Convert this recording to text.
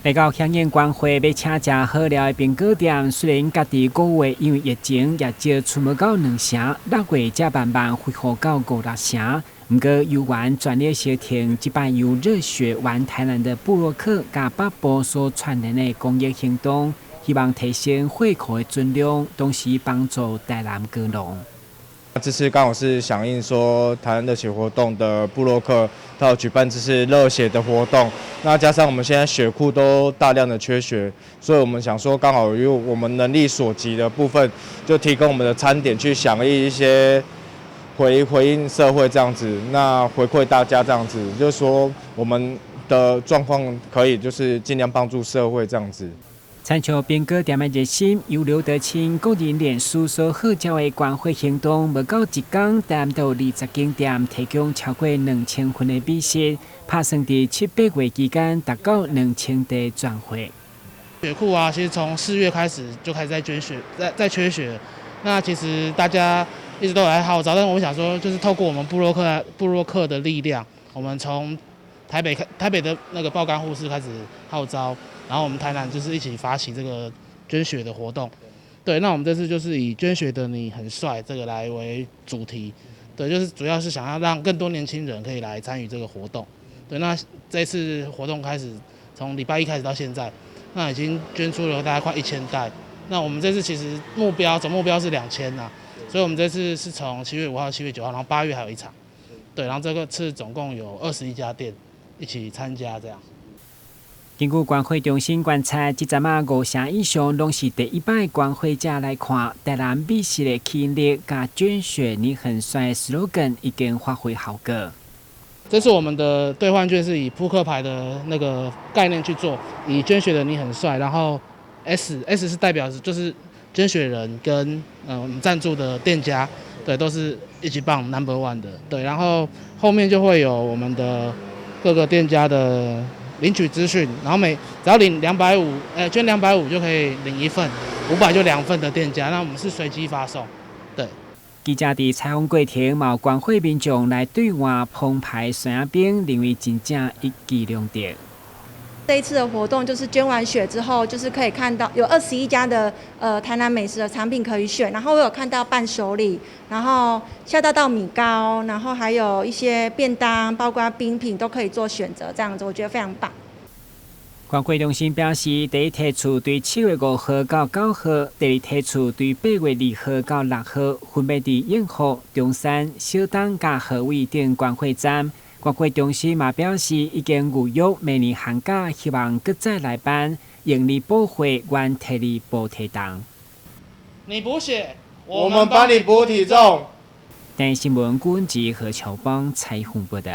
来到香烟关会要请食好料的冰果店，虽然家己5月因为疫情也少出门到2成，6月才慢慢恢复到5、6成。不过，游玩专业协停即摆由热血玩台南的部落客甲北部所串联的公益行动，希望提升会口的质量，同时帮助台南各农。这次刚好是响应说台湾热血活动的部落客，他有举办这次热血的活动。那加上我们现在血库都大量的缺血，所以我们想说刚好于我们能力所及的部分，就提供我们的餐点去响应一些回应社会这样子，那回馈大家这样子，就是说我们的状况可以就是尽量帮助社会这样子。参照冰果店的热心，由刘德清个人脸书所号召的关怀行动，无到一天，达到20间店，提供超过2000份的美食，打算伫7、8月期间达到2000地转会。血库啊，其实从4月开始就开始在捐血，在缺血。那其实大家一直都有来号召，但是我们想说，就是透过我们部落客的力量，我们从台北的那个爆肝护士开始号召。然后我们台南就是一起发起这个捐血的活动，对，那我们这次就是以捐血的你很帅这个来为主题，对，就是主要是想要让更多年轻人可以来参与这个活动，对，那这次活动开始从礼拜1开始到现在，那已经捐出了大概快1000袋，那我们这次其实总目标是2000呐，所以我们这次是从7月5号、7月9号，然后8月还有一场，对，然后这个次总共有21家店一起参加这样。根据关会中心观察，这阵啊5成以上拢是第一摆关会者来看，台南美食的吸引力加捐血你很帅 slogan 已经发挥效果。这次我们的兑换券是以扑克牌的那个概念去做，以捐血的你很帅，然后 S 是代表就是捐血人跟赞助的店家，对，都是一起帮 No.1 的，对，然后后面就会有我们的各个店家的领取资讯，然后只要领250，捐250就可以领1份，500就2份的店家，那我们是随机发送，对。记者伫采访过程，有关会民众来对外澎湃酸仔冰，认为真正一举两得。这一次的活动就是捐完血之后，就是可以看到有21家的台南美食的产品可以选，然后我有看到伴手礼，然后下到米糕，然后还有一些便当，包括冰品都可以做选择，这样子我觉得非常棒。关会中心表示，第一梯次对7月5号到9号，第二梯次对8月2号到6号，分别伫永和、中山、小东甲河尾等关会站。关会中心嘛表示，已经预约明年寒假，希望搁再来办，盈利补会愿替你补体重。你补血，我们帮你补体重。但新闻顾问及何乔邦采访报道。